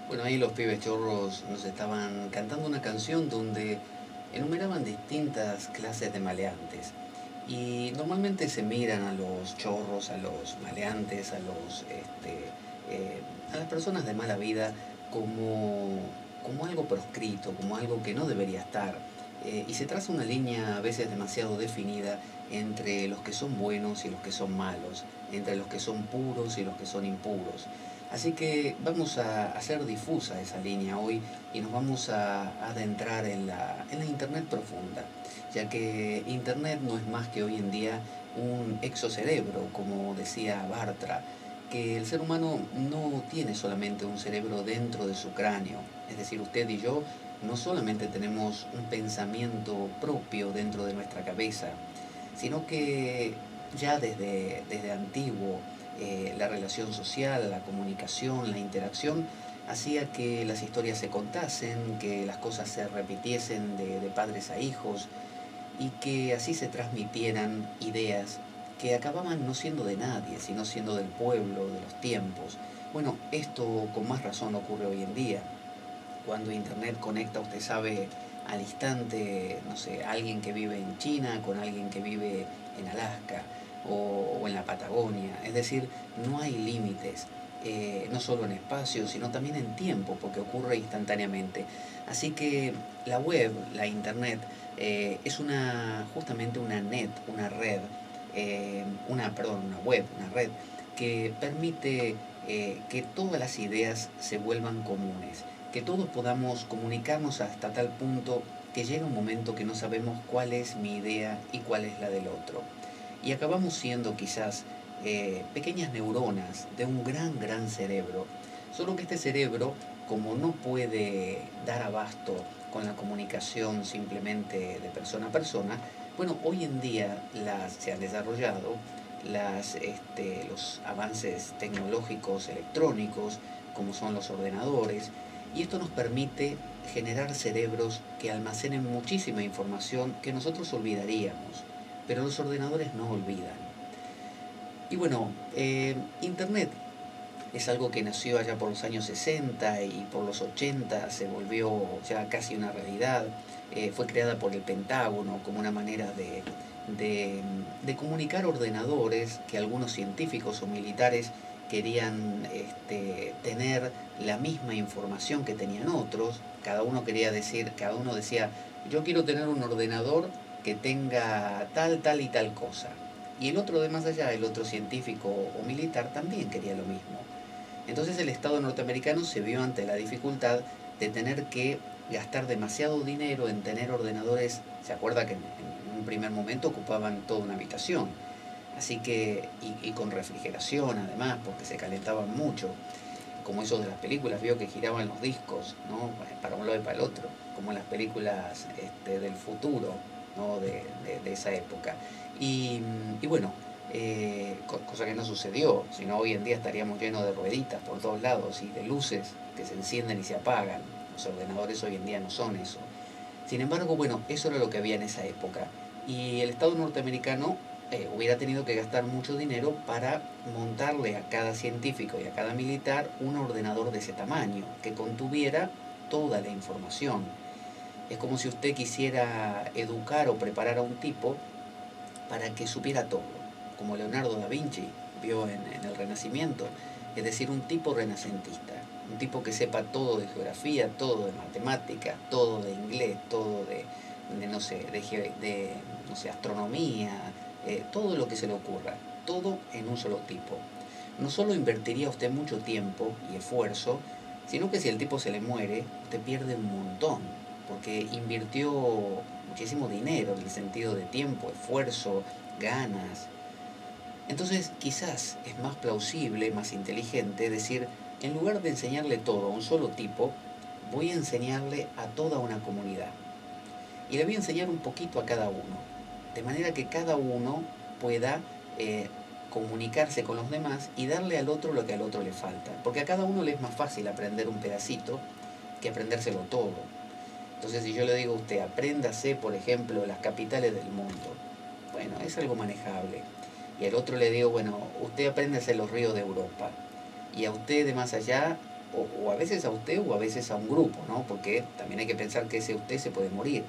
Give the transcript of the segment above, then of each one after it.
Bueno, ahí los pibes chorros nos estaban cantando una canción donde enumeraban distintas clases de maleantes. Y normalmente se miran a los chorros, a los maleantes, a las personas de mala vida como algo proscrito, como algo que no debería estar. Y se traza una línea a veces demasiado definida entre los que son buenos y los que son malos, entre los que son puros y los que son impuros. Así que vamos a hacer difusa esa línea hoy y nos vamos a adentrar en la Internet profunda, ya que Internet no es más que hoy en día un exocerebro, como decía Bartra, que el ser humano no tiene solamente un cerebro dentro de su cráneo, es decir, usted y yo no solamente tenemos un pensamiento propio dentro de nuestra cabeza, sino que ya desde antiguo la relación social, la comunicación, la interacción hacía que las historias se contasen, que las cosas se repitiesen de padres a hijos y que así se transmitieran ideas que acababan no siendo de nadie, sino siendo del pueblo, de los tiempos. Bueno, esto con más razón ocurre hoy en día. Cuando Internet conecta, usted sabe, al instante, no sé, alguien que vive en China con alguien que vive en Alaska o en la Patagonia. Es decir, no hay límites, no solo en espacio, sino también en tiempo, porque ocurre instantáneamente. Así que la web, la Internet, es justamente una net, una red, una web, una red, que permite que todas las ideas se vuelvan comunes, que todos podamos comunicarnos hasta tal punto que llega un momento que no sabemos cuál es mi idea y cuál es la del otro. Y acabamos siendo quizás pequeñas neuronas de un gran cerebro. Solo que este cerebro, como no puede dar abasto con la comunicación simplemente de persona a persona, bueno, hoy en día se han desarrollado los avances tecnológicos electrónicos, como son los ordenadores, y esto nos permite generar cerebros que almacenen muchísima información que nosotros olvidaríamos, pero los ordenadores no olvidan. Y bueno, Internet es algo que nació allá por los años 60 y por los 80 se volvió ya casi una realidad. Fue creada por el Pentágono como una manera de comunicar ordenadores que algunos científicos o militares querían tener la misma información que tenían otros. Cada uno decía, yo quiero tener un ordenador que tenga tal y tal cosa. Y el otro de más allá, el otro científico o militar también quería lo mismo. Entonces el Estado norteamericano se vio ante la dificultad de tener que gastar demasiado dinero en tener ordenadores. Se acuerda que en un primer momento ocupaban toda una habitación, así que, y con refrigeración además, porque se calentaban mucho, como esos de las películas, vio que giraban los discos, ¿no? Para un lado y para el otro, como en las películas del futuro, ¿no? de esa época. Y bueno, cosa que no sucedió, sino hoy en día estaríamos llenos de rueditas por todos lados y de luces que se encienden y se apagan. Los ordenadores hoy en día no son eso. Sin embargo, bueno, eso era lo que había en esa época. Y el Estado norteamericano hubiera tenido que gastar mucho dinero para montarle a cada científico y a cada militar un ordenador de ese tamaño, que contuviera toda la información. Es como si usted quisiera educar o preparar a un tipo para que supiera todo, como Leonardo da Vinci vio en el Renacimiento, es decir, un tipo renacentista, un tipo que sepa todo de geografía, todo de matemáticas, todo de inglés, todo no sé, no sé, astronomía, todo lo que se le ocurra, todo en un solo tipo. No solo invertiría usted mucho tiempo y esfuerzo, sino que si el tipo se le muere, usted pierde un montón, porque invirtió muchísimo dinero en el sentido de tiempo, esfuerzo, ganas. Entonces quizás es más plausible, más inteligente decir, en lugar de enseñarle todo a un solo tipo, voy a enseñarle a toda una comunidad. Y le voy a enseñar un poquito a cada uno, de manera que cada uno pueda comunicarse con los demás y darle al otro lo que al otro le falta. Porque a cada uno le es más fácil aprender un pedacito que aprendérselo todo. Entonces si yo le digo a usted, apréndase, por ejemplo, las capitales del mundo, bueno, es algo manejable. Y al otro le digo, bueno, usted apréndase los ríos de Europa. Y a usted de más allá, o a veces a usted o a veces a un grupo, ¿no? Porque también hay que pensar que ese usted se puede morir.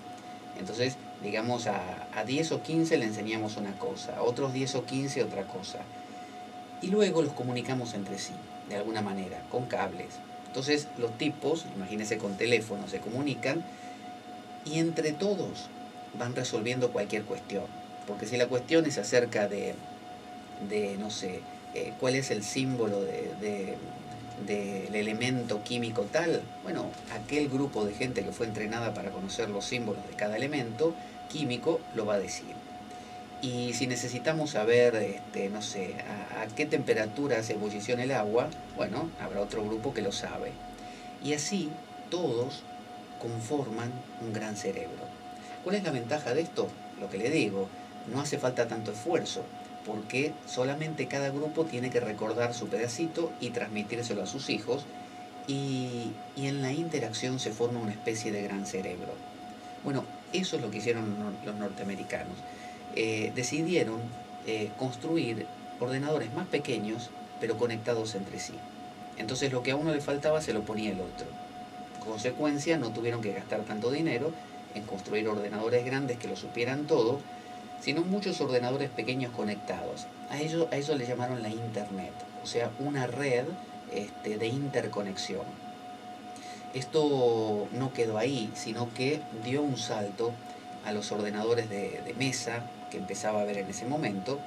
Entonces, digamos, a 10 o 15 le enseñamos una cosa, a otros 10 o 15 otra cosa. Y luego los comunicamos entre sí, de alguna manera, con cables. Entonces, los tipos, imagínense con teléfono, se comunican y entre todos van resolviendo cualquier cuestión. Porque si la cuestión es acerca de no sé, cuál es el símbolo del elemento químico tal, bueno, aquel grupo de gente que fue entrenada para conocer los símbolos de cada elemento químico lo va a decir. Y si necesitamos saber, no sé, a qué temperatura hace ebullición el agua, bueno, habrá otro grupo que lo sabe. Y así todos conforman un gran cerebro. ¿Cuál es la ventaja de esto? Lo que le digo, no hace falta tanto esfuerzo, porque solamente cada grupo tiene que recordar su pedacito y transmitírselo a sus hijos, y en la interacción se forma una especie de gran cerebro. Bueno, eso es lo que hicieron los norteamericanos. Decidieron construir ordenadores más pequeños, pero conectados entre sí. Entonces lo que a uno le faltaba se lo ponía el otro. En consecuencia, no tuvieron que gastar tanto dinero en construir ordenadores grandes que lo supieran todo, sino muchos ordenadores pequeños conectados. A eso le llamaron la Internet, o sea, una red de interconexión. Esto no quedó ahí, sino que dio un salto a los ordenadores de mesa que empezaba a ver en ese momento,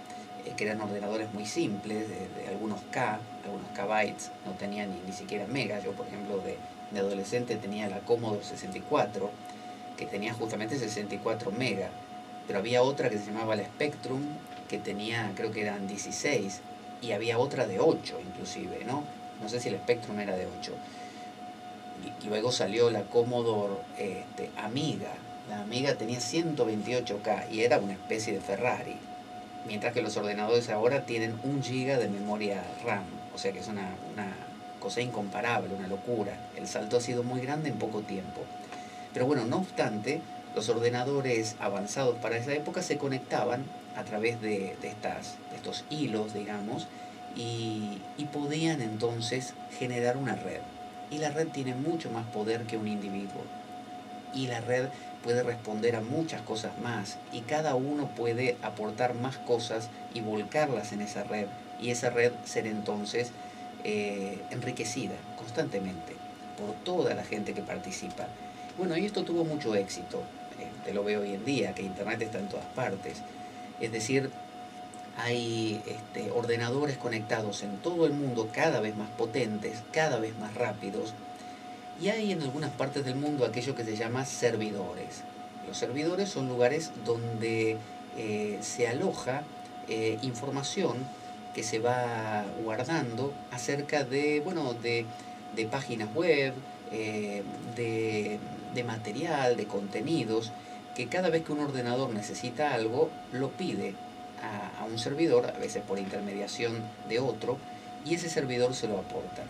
que eran ordenadores muy simples, de algunos kbytes, no tenían ni siquiera megas. Yo, por ejemplo, de adolescente tenía la Commodore 64, que tenía justamente 64 megas, pero había otra que se llamaba la Spectrum, que tenía, creo que eran 16, y había otra de 8 inclusive, ¿no? No sé si la Spectrum era de 8. Luego salió la Commodore Amiga. La Amiga tenía 128K y era una especie de Ferrari. Mientras que los ordenadores ahora tienen 1 GB de memoria RAM. O sea que es una cosa incomparable, una locura. El salto ha sido muy grande en poco tiempo. Pero bueno, no obstante, los ordenadores avanzados para esa época se conectaban a través de estos hilos, digamos, y podían entonces generar una red. Y la red tiene mucho más poder que un individuo. Y la red puede responder a muchas cosas más. Y cada uno puede aportar más cosas y volcarlas en esa red. Y esa red ser entonces enriquecida constantemente por toda la gente que participa. Bueno, y esto tuvo mucho éxito. Te lo veo hoy en día, que Internet está en todas partes. Es decir, hay ordenadores conectados en todo el mundo, cada vez más potentes, cada vez más rápidos, y hay en algunas partes del mundo aquello que se llama servidores. Los servidores son lugares donde se aloja información que se va guardando acerca de, bueno, de páginas web, de material, de contenidos, que cada vez que un ordenador necesita algo, lo pide a un servidor, a veces por intermediación de otro, y ese servidor se lo aporta.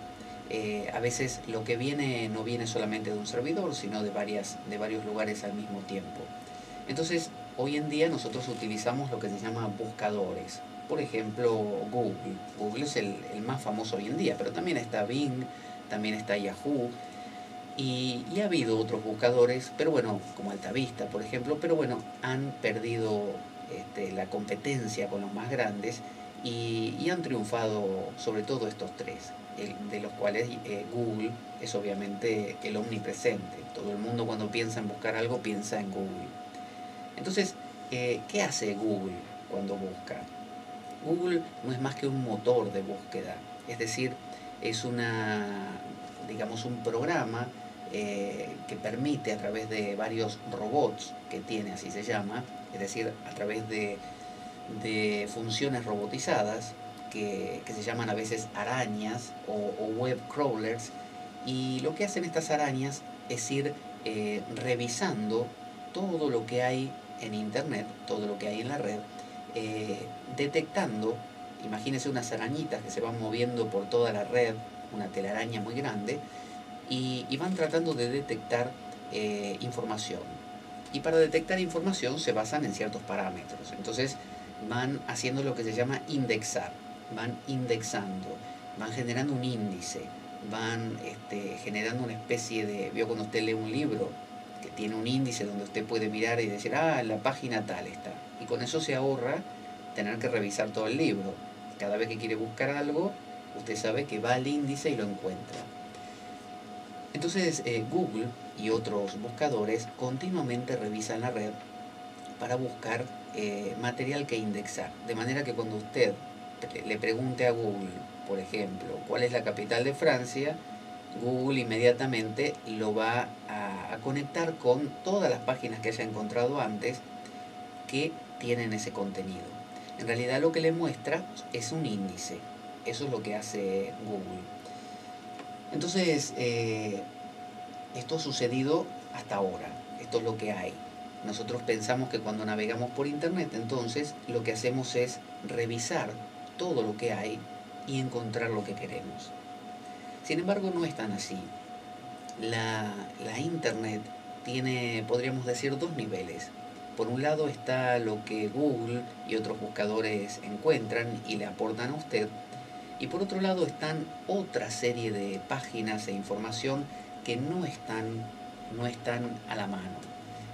A veces lo que viene no viene solamente de un servidor, sino de varios lugares al mismo tiempo. Entonces, hoy en día nosotros utilizamos lo que se llama buscadores. Por ejemplo, Google. Google es el más famoso hoy en día, pero también está Bing, también está Yahoo, y ha habido otros buscadores, pero bueno, como Altavista, por ejemplo, pero bueno, han perdido la competencia con los más grandes y han triunfado sobre todo estos tres, de los cuales Google es obviamente el omnipresente. Todo el mundo cuando piensa en buscar algo piensa en Google. Entonces, ¿qué hace Google cuando busca? Google no es más que un motor de búsqueda, es decir, es digamos, un programa que permite a través de varios robots que tiene, así se llama, es decir, a través de funciones robotizadas que se llaman a veces arañas o web crawlers, y lo que hacen estas arañas es ir revisando todo lo que hay en internet, todo lo que hay en la red, detectando, imagínense unas arañitas que se van moviendo por toda la red, una telaraña muy grande, y van tratando de detectar información. Y para detectar información se basan en ciertos parámetros. Entonces van haciendo lo que se llama indexar, van indexando, van generando un índice, van generando una especie de... ¿Vio cuando usted lee un libro que tiene un índice donde usted puede mirar y decir, ah, en la página tal está? Y con eso se ahorra tener que revisar todo el libro. Cada vez que quiere buscar algo, usted sabe que va al índice y lo encuentra. Entonces Google y otros buscadores continuamente revisan la red para buscar material que indexar. De manera que cuando usted le pregunte a Google, por ejemplo, cuál es la capital de Francia, Google inmediatamente lo va a conectar con todas las páginas que haya encontrado antes que tienen ese contenido. En realidad lo que le muestra es un índice. Eso es lo que hace Google. Entonces, esto ha sucedido hasta ahora. Esto es lo que hay. Nosotros pensamos que cuando navegamos por internet, entonces lo que hacemos es revisar todo lo que hay y encontrar lo que queremos. Sin embargo, no es tan así. La internet tiene, podríamos decir, dos niveles. Por un lado está lo que Google y otros buscadores encuentran y le aportan a usted. Y por otro lado están otra serie de páginas e información que no están a la mano.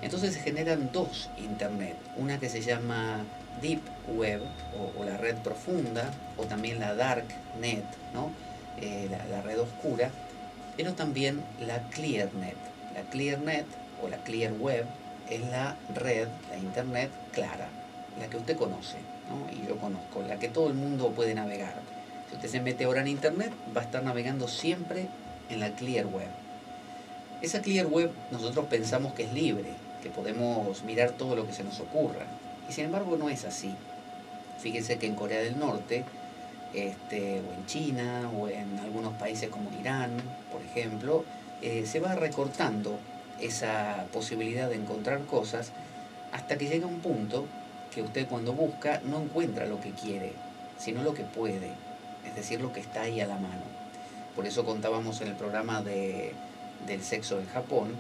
Entonces se generan dos internet, una que se llama Deep Web o la red profunda, o también la Dark Net, ¿no? La red oscura, pero también la Clear Net. La Clear Net o la Clear Web es la red, la internet clara, la que usted conoce, ¿no? Y yo conozco, la que todo el mundo puede navegar. Si usted se mete ahora en internet, va a estar navegando siempre en la Clear Web. Esa Clear Web nosotros pensamos que es libre, que podemos mirar todo lo que se nos ocurra. Y sin embargo no es así. Fíjense que en Corea del Norte, o en China, o en algunos países como Irán, por ejemplo, se va recortando esa posibilidad de encontrar cosas hasta que llega un punto que usted cuando busca no encuentra lo que quiere, sino lo que puede, es decir, lo que está ahí a la mano. Por eso contábamos en el programa del sexo en Japón,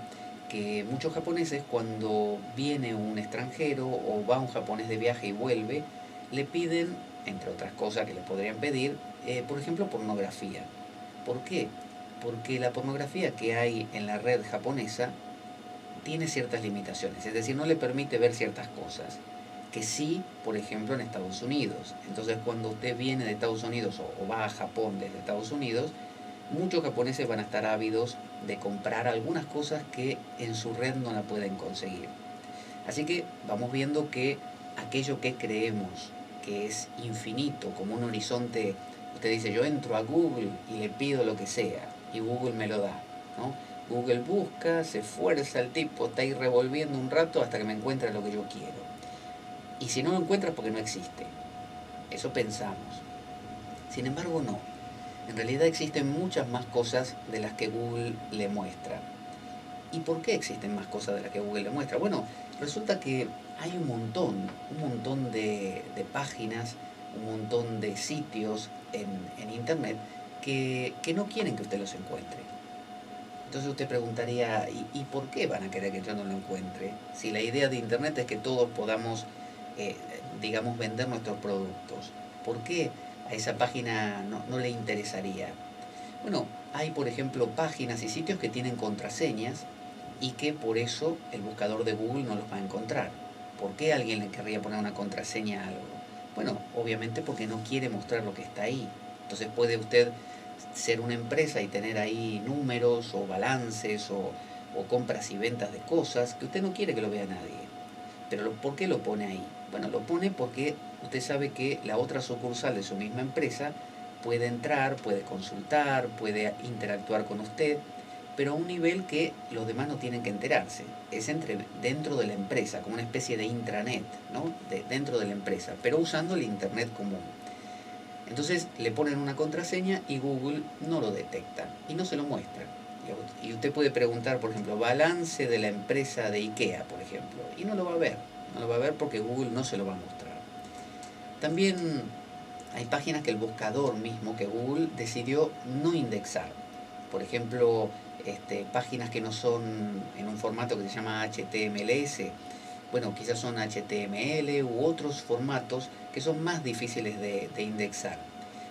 que muchos japoneses cuando viene un extranjero o va un japonés de viaje y vuelve, le piden, entre otras cosas que le podrían pedir, por ejemplo, pornografía. ¿Por qué? Porque la pornografía que hay en la red japonesa tiene ciertas limitaciones, es decir, no le permite ver ciertas cosas que sí, por ejemplo, en Estados Unidos. Entonces, cuando usted viene de Estados Unidos o va a Japón desde Estados Unidos, muchos japoneses van a estar ávidos de comprar algunas cosas que en su red no la pueden conseguir. Así que vamos viendo que aquello que creemos que es infinito, como un horizonte, usted dice, yo entro a Google y le pido lo que sea, y Google me lo da, ¿no? Google busca, se esfuerza el tipo, está ahí revolviendo un rato hasta que me encuentra lo que yo quiero. Y si no lo encuentra es porque no existe. Eso pensamos. Sin embargo, no. En realidad existen muchas más cosas de las que Google le muestra. ¿Y por qué existen más cosas de las que Google le muestra? Bueno, resulta que hay un montón de páginas, un montón de sitios en internet que no quieren que usted los encuentre. Entonces usted preguntaría, ¿y por qué van a querer que yo no lo encuentre? Si la idea de internet es que todos podamos, digamos, vender nuestros productos. ¿Por qué a esa página no le interesaría? Bueno, hay por ejemplo páginas y sitios que tienen contraseñas y que por eso el buscador de Google no los va a encontrar. ¿Por qué alguien le querría poner una contraseña a algo? Bueno, obviamente porque no quiere mostrar lo que está ahí. Entonces puede usted ser una empresa y tener ahí números o balances o compras y ventas de cosas que usted no quiere que lo vea nadie. Pero ¿por qué lo pone ahí? Bueno, lo pone porque usted sabe que la otra sucursal de su misma empresa puede entrar, puede consultar, puede interactuar con usted pero a un nivel que los demás no tienen que enterarse. Es dentro de la empresa, como una especie de intranet, ¿no? Dentro de la empresa, pero usando el Internet común. Entonces le ponen una contraseña y Google no lo detecta y no se lo muestra. Y usted puede preguntar, por ejemplo, balance de la empresa de IKEA, por ejemplo, y no lo va a ver. No lo va a ver porque Google no se lo va a mostrar. También hay páginas que el buscador mismo, que Google decidió no indexar. Por ejemplo, páginas que no son en un formato que se llama HTMLS. Bueno, quizás son HTML u otros formatos que son más difíciles de indexar.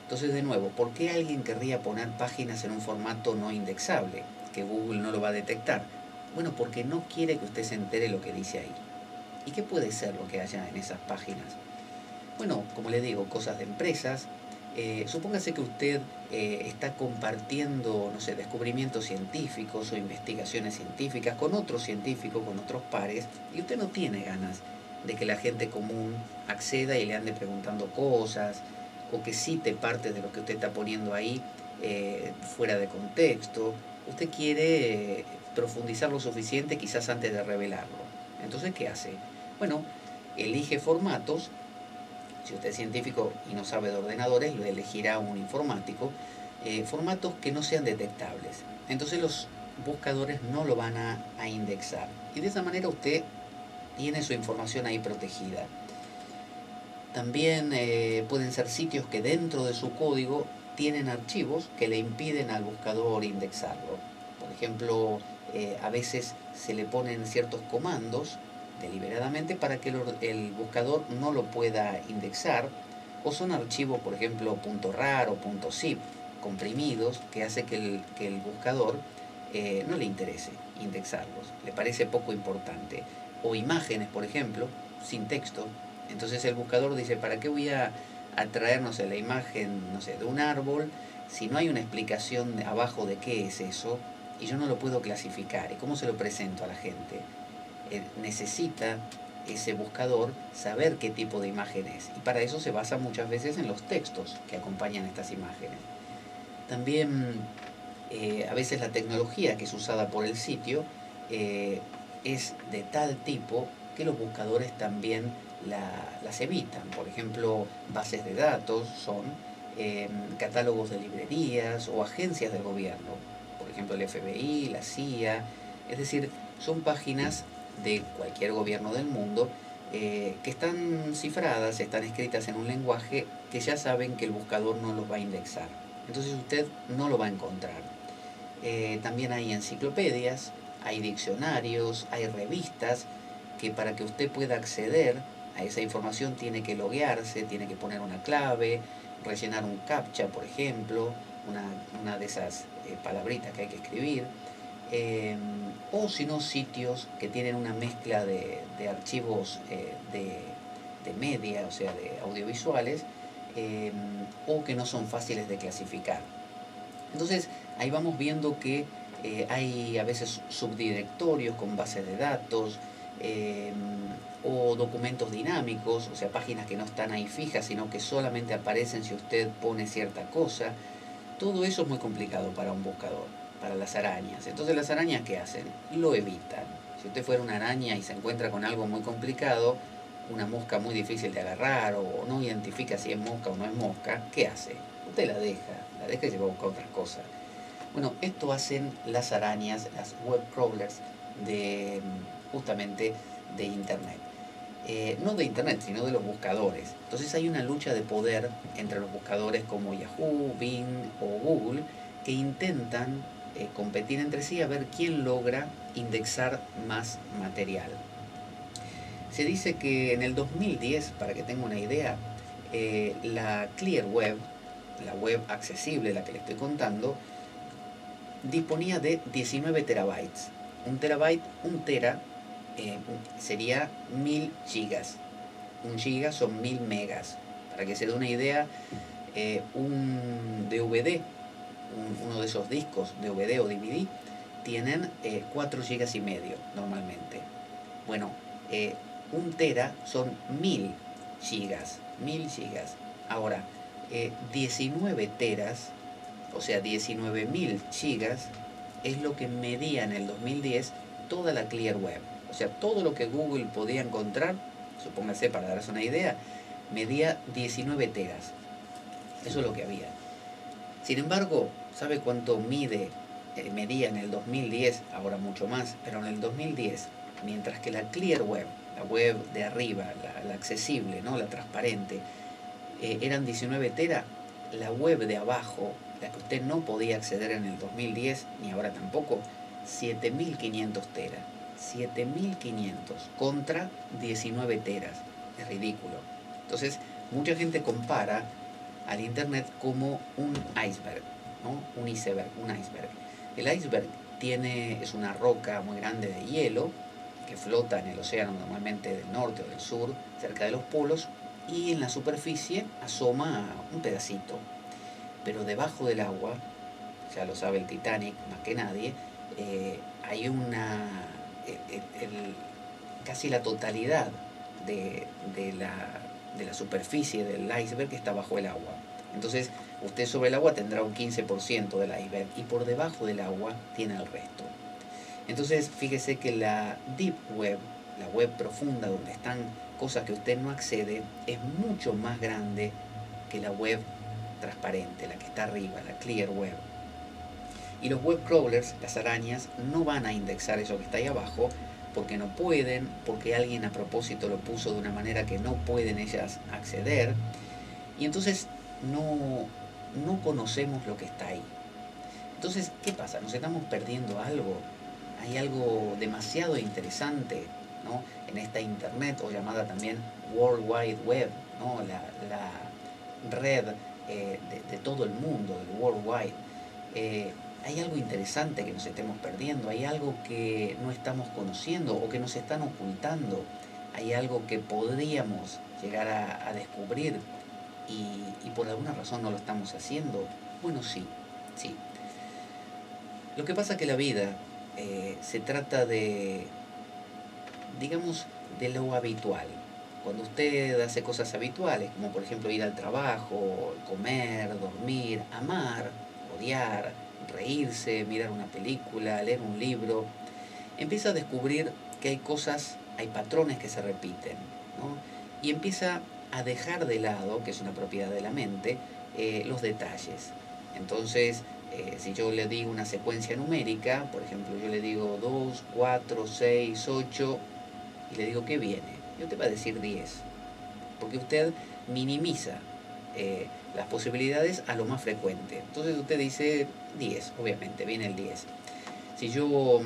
Entonces, de nuevo, ¿por qué alguien querría poner páginas en un formato no indexable, que Google no lo va a detectar? Bueno, porque no quiere que usted se entere lo que dice ahí. ¿Y qué puede ser lo que haya en esas páginas? Bueno, como le digo, cosas de empresas. Supóngase que usted está compartiendo, no sé, descubrimientos científicos o investigaciones científicas con otros científicos, con otros pares, y usted no tiene ganas de que la gente común acceda y le ande preguntando cosas, o que cite parte de lo que usted está poniendo ahí fuera de contexto. Usted quiere profundizar lo suficiente quizás antes de revelarlo. Entonces, ¿qué hace? Bueno, elige formatos. Si usted es científico y no sabe de ordenadores, lo elegirá un informático. Formatos que no sean detectables. Entonces los buscadores no lo van a indexar. Y de esa manera usted tiene su información ahí protegida. También pueden ser sitios que dentro de su código tienen archivos que le impiden al buscador indexarlo. Por ejemplo, a veces se le ponen ciertos comandos deliberadamente para que el buscador no lo pueda indexar, o son archivos, por ejemplo, .rar o .zip comprimidos, que hace que el buscador no le interese indexarlos, le parece poco importante. O imágenes, por ejemplo, sin texto. Entonces el buscador dice, ¿para qué voy a traer, no sé, la imagen, no sé, de un árbol si no hay una explicación abajo de qué es eso y yo no lo puedo clasificar? ¿Y cómo se lo presento a la gente? Necesita ese buscador saber qué tipo de imagen es, y para eso se basa muchas veces en los textos que acompañan estas imágenes. También a veces la tecnología que es usada por el sitio es de tal tipo que los buscadores también las evitan. Por ejemplo, bases de datos son catálogos de librerías o agencias del gobierno, por ejemplo el FBI, la CIA. Es decir, son páginas de cualquier gobierno del mundo que están cifradas, están escritas en un lenguaje que ya saben que el buscador no los va a indexar. Entonces usted no lo va a encontrar. También hay enciclopedias, hay diccionarios, hay revistas que para que usted pueda acceder a esa información tiene que loguearse, tiene que poner una clave, rellenar un captcha, por ejemplo, una de esas palabritas que hay que escribir. O si no, sitios que tienen una mezcla de archivos de media, o sea, de audiovisuales, o que no son fáciles de clasificar. Entonces, ahí vamos viendo que hay a veces subdirectorios con bases de datos, o documentos dinámicos, o sea, páginas que no están ahí fijas, sino que solamente aparecen si usted pone cierta cosa. Todo eso es muy complicado para un buscador, para las arañas. Entonces, ¿las arañas qué hacen? Lo evitan. Si usted fuera una araña y se encuentra con algo muy complicado, una mosca muy difícil de agarrar, o no identifica si es mosca o no es mosca, ¿qué hace? Usted la deja y se va a buscar otras cosas. Bueno, esto hacen las arañas, las web crawlers justamente de Internet. No de Internet, sino de los buscadores. Entonces hay una lucha de poder entre los buscadores como Yahoo, Bing o Google, que intentan competir entre sí a ver quién logra indexar más material. Se dice que en el 2010, para que tenga una idea, la Clear Web, la web accesible, la que le estoy contando, disponía de 19 terabytes. Un terabyte, un tera, sería 1000 gigas. Un giga son 1000 megas. Para que se dé una idea, un DVD, uno de esos discos DVD o DVD, tienen 4 gigas y medio normalmente. Bueno, un tera son 1000 gigas. 1000 gigas. Ahora, 19 teras, o sea, 19.000 gigas, es lo que medía en el 2010 toda la Clear Web. O sea, todo lo que Google podía encontrar, supóngase para darse una idea, medía 19 teras. Eso es lo que había. Sin embargo, ¿sabe cuánto medía en el 2010? Ahora mucho más, pero en el 2010, mientras que la Clear Web, la web de arriba, la accesible, ¿no? La transparente, eran 19 teras, la web de abajo, la que usted no podía acceder en el 2010, ni ahora tampoco, 7500 teras. 7500 contra 19 teras. Es ridículo. Entonces, mucha gente compara al Internet como un iceberg, ¿no? Un iceberg. El iceberg es una roca muy grande de hielo que flota en el océano, normalmente del norte o del sur, cerca de los polos, y en la superficie asoma un pedacito. Pero debajo del agua, ya lo sabe el Titanic más que nadie, hay casi la totalidad de la superficie del iceberg que está bajo el agua. Entonces, usted sobre el agua tendrá un 15% del iceberg y por debajo del agua tiene el resto. Entonces, fíjese que la deep web, la web profunda donde están cosas que usted no accede, es mucho más grande que la web transparente, la que está arriba, la clear web. Y los web crawlers, las arañas, no van a indexar eso que está ahí abajo porque no pueden, porque alguien a propósito lo puso de una manera que no pueden ellas acceder. Y entonces no conocemos lo que está ahí. Entonces, ¿qué pasa? ¿Nos estamos perdiendo algo? Hay algo demasiado interesante, ¿no? En esta Internet, o llamada también World Wide Web, ¿no? La red de todo el mundo, el World Wide. Hay algo interesante que nos estemos perdiendo, hay algo que no estamos conociendo o que nos están ocultando, hay algo que podríamos llegar a descubrir y por alguna razón no lo estamos haciendo. Bueno, sí. Lo que pasa es que la vida se trata de, digamos, de lo habitual. Cuando usted hace cosas habituales, como por ejemplo ir al trabajo, comer, dormir, amar, odiar, reírse, mirar una película, leer un libro, empieza a descubrir que hay patrones que se repiten, ¿no? Y empieza a dejar de lado, que es una propiedad de la mente, los detalles. Entonces, si yo le digo una secuencia numérica, por ejemplo, yo le digo 2, 4, 6, 8, y le digo ¿qué viene? Yo te va a decir 10, porque usted minimiza las posibilidades a lo más frecuente. Entonces usted dice 10, obviamente, viene el 10. Si yo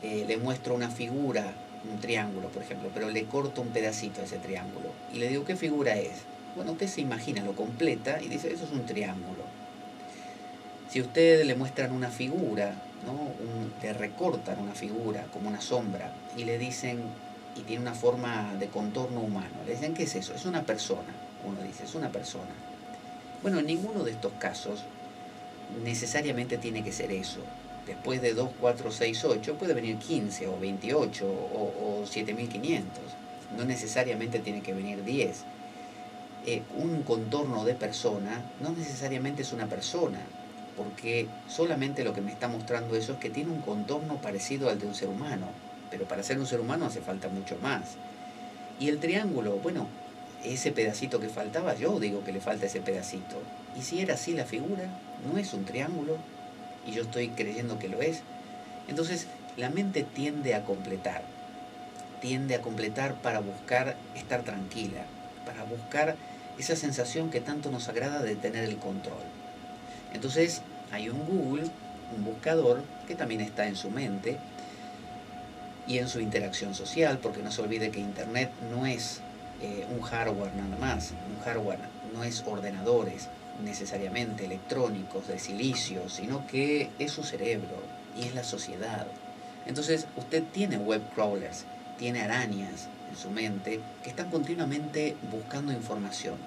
le muestro una figura, un triángulo, por ejemplo, pero le corto un pedacito a ese triángulo y le digo ¿qué figura es? Bueno, usted se imagina, lo completa y dice eso es un triángulo. Si a usted le muestran una figura, ¿no? Le recortan una figura como una sombra y le dicen, y tiene una forma de contorno humano, le dicen ¿qué es eso? Es una persona. Uno dice, es una persona. Bueno, en ninguno de estos casos necesariamente tiene que ser eso. Después de 2, 4, 6, 8 puede venir 15 o 28 o 7500. No necesariamente tiene que venir 10. Un contorno de persona no necesariamente es una persona, porque solamente lo que me está mostrando eso es que tiene un contorno parecido al de un ser humano, pero para ser un ser humano hace falta mucho más. Y el triángulo, bueno, ese pedacito que faltaba, yo digo que le falta ese pedacito. Y si era así la figura, no es un triángulo, y yo estoy creyendo que lo es. Entonces, la mente tiende a completar para buscar estar tranquila, para buscar esa sensación que tanto nos agrada de tener el control. Entonces, hay un Google, un buscador, que también está en su mente y en su interacción social, porque no se olvide que Internet no es un hardware nada más. Un hardware no es ordenadores necesariamente electrónicos de silicio, sino que es su cerebro y es la sociedad. Entonces usted tiene web crawlers, tiene arañas en su mente que están continuamente buscando información.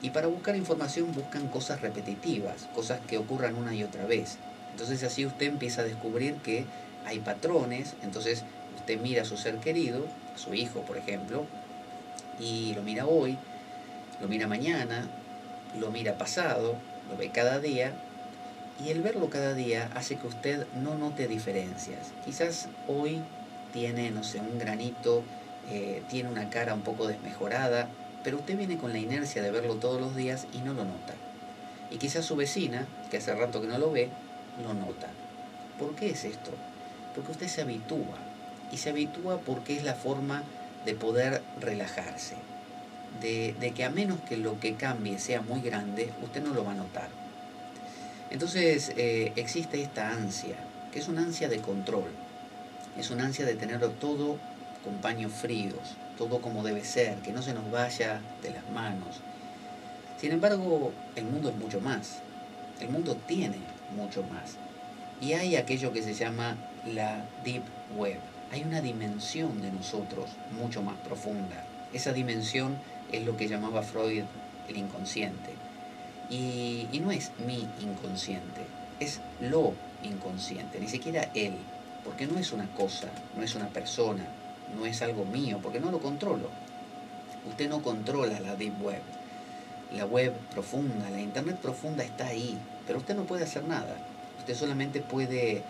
Y para buscar información buscan cosas repetitivas, cosas que ocurran una y otra vez. Entonces así usted empieza a descubrir que hay patrones. Entonces usted mira a su ser querido, a su hijo por ejemplo, y lo mira hoy, lo mira mañana, lo mira pasado, lo ve cada día, Y el verlo cada día hace que usted no note diferencias. Quizás hoy tiene, no sé, un granito, tiene una cara un poco desmejorada, pero usted viene con la inercia de verlo todos los días y no lo nota. Y quizás su vecina, que hace rato que no lo ve, lo nota. ¿Por qué es esto? Porque usted se habitúa. Y se habitúa porque es la forma de poder relajarse. De que a menos que lo que cambie sea muy grande, usted no lo va a notar. Entonces existe esta ansia, que es una ansia de control. Es una ansia de tenerlo todo con paños fríos, todo como debe ser, que no se nos vaya de las manos. Sin embargo, el mundo es mucho más. El mundo tiene mucho más. Y hay aquello que se llama la Deep Web. Hay una dimensión de nosotros mucho más profunda. Esa dimensión es lo que llamaba Freud el inconsciente. Y no es mi inconsciente, es lo inconsciente, ni siquiera él. Porque no es una cosa, no es una persona, no es algo mío, porque no lo controlo. Usted no controla la Deep Web. La web profunda, la internet profunda está ahí, pero usted no puede hacer nada. Usted solamente puede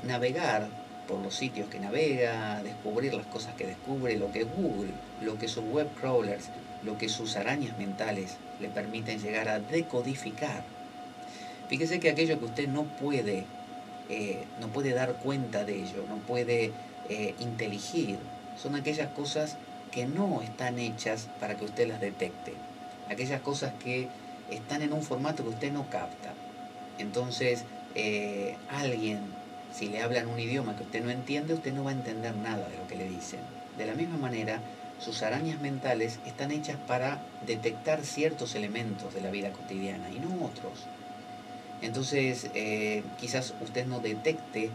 navegar por los sitios que navega, descubrir las cosas que descubre, lo que Google, lo que sus web crawlers, lo que sus arañas mentales le permiten llegar a decodificar. Fíjese que aquello que usted no puede dar cuenta de ello, no puede inteligir, son aquellas cosas que no están hechas para que usted las detecte. Aquellas cosas que están en un formato que usted no capta. Entonces, alguien, si le hablan un idioma que usted no entiende, usted no va a entender nada de lo que le dicen. De la misma manera, sus arañas mentales están hechas para detectar ciertos elementos de la vida cotidiana y no otros. Entonces, quizás usted no detecte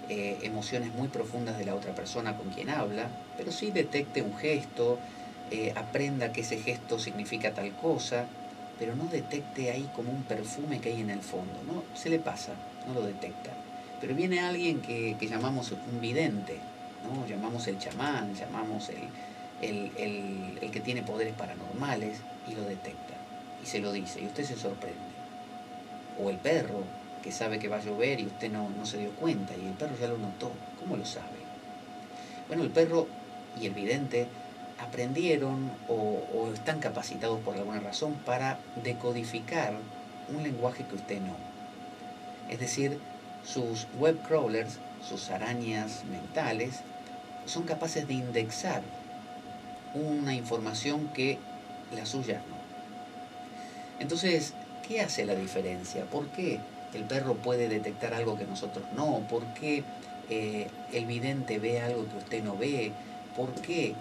emociones muy profundas de la otra persona con quien habla, pero sí detecte un gesto, aprenda que ese gesto significa tal cosa, pero no detecte ahí como un perfume que hay en el fondo, ¿no? Se le pasa, no lo detecta. Pero viene alguien que llamamos un vidente, ¿no? Llamamos el chamán, llamamos el que tiene poderes paranormales y lo detecta y se lo dice y usted se sorprende. O el perro, que sabe que va a llover y usted no se dio cuenta y el perro ya lo notó. ¿Cómo lo sabe? Bueno, el perro y el vidente aprendieron o están capacitados por alguna razón para decodificar un lenguaje que usted no. Es decir, sus web crawlers, sus arañas mentales, son capaces de indexar una información que la suya no. Entonces, ¿qué hace la diferencia? ¿Por qué el perro puede detectar algo que nosotros no? ¿Por qué el vidente ve algo que usted no ve? ¿Por qué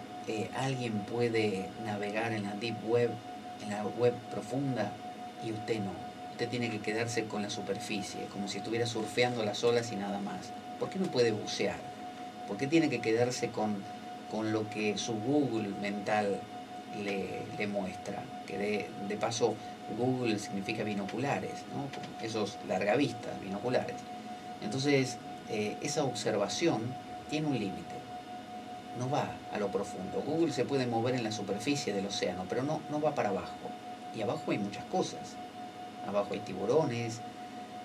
alguien puede navegar en la deep web, en la web profunda, y usted no? Usted tiene que quedarse con la superficie, como si estuviera surfeando las olas y nada más. ¿Por qué no puede bucear? ¿Por qué tiene que quedarse con lo que su Google mental le muestra? Que de paso Google significa binoculares, ¿no? Esos largavistas, binoculares. Entonces, esa observación tiene un límite, no va a lo profundo. Google se puede mover en la superficie del océano, pero no va para abajo. Y abajo hay muchas cosas. Abajo hay tiburones,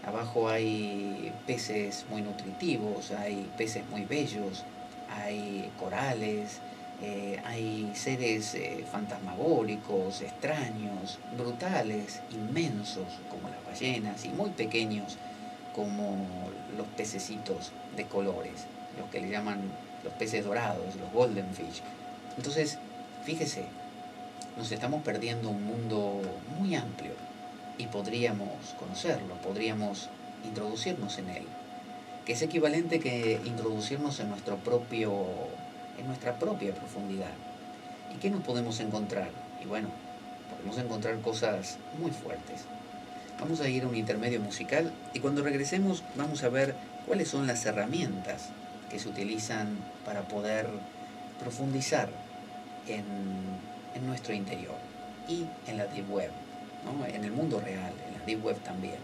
abajo hay peces muy nutritivos, hay peces muy bellos, hay corales, hay seres fantasmagóricos, extraños, brutales, inmensos, como las ballenas, y muy pequeños, como los pececitos de colores, los que le llaman los peces dorados, los golden fish. Entonces, fíjese, nos estamos perdiendo un mundo muy amplio y podríamos conocerlo, podríamos introducirnos en él, que es equivalente que introducirnos en nuestra propia profundidad. ¿Y qué nos podemos encontrar? Y bueno, podemos encontrar cosas muy fuertes. Vamos a ir a un intermedio musical y cuando regresemos vamos a ver cuáles son las herramientas que se utilizan para poder profundizar en nuestro interior y en la Deep Web, ¿no? En el mundo real, en la Deep Web también.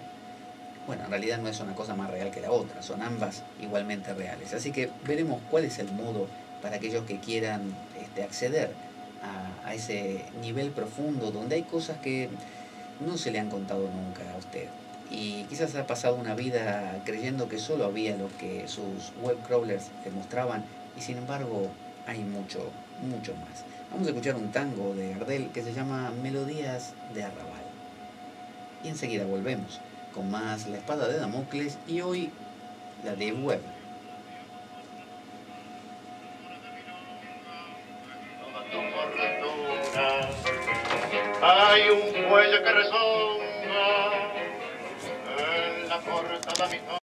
Bueno, en realidad no es una cosa más real que la otra, son ambas igualmente reales. Así que veremos cuál es el modo para aquellos que quieran acceder a ese nivel profundo donde hay cosas que no se le han contado nunca a usted. y quizás ha pasado una vida creyendo que solo había lo que sus web crawlers le mostraban y sin embargo hay mucho, mucho más. Vamos a escuchar un tango de Gardel que se llama Melodías de Arrabal. Y enseguida volvemos con más La Espada de Damocles y hoy la Deep Web. Hay un cuello que resonga en la cortada mi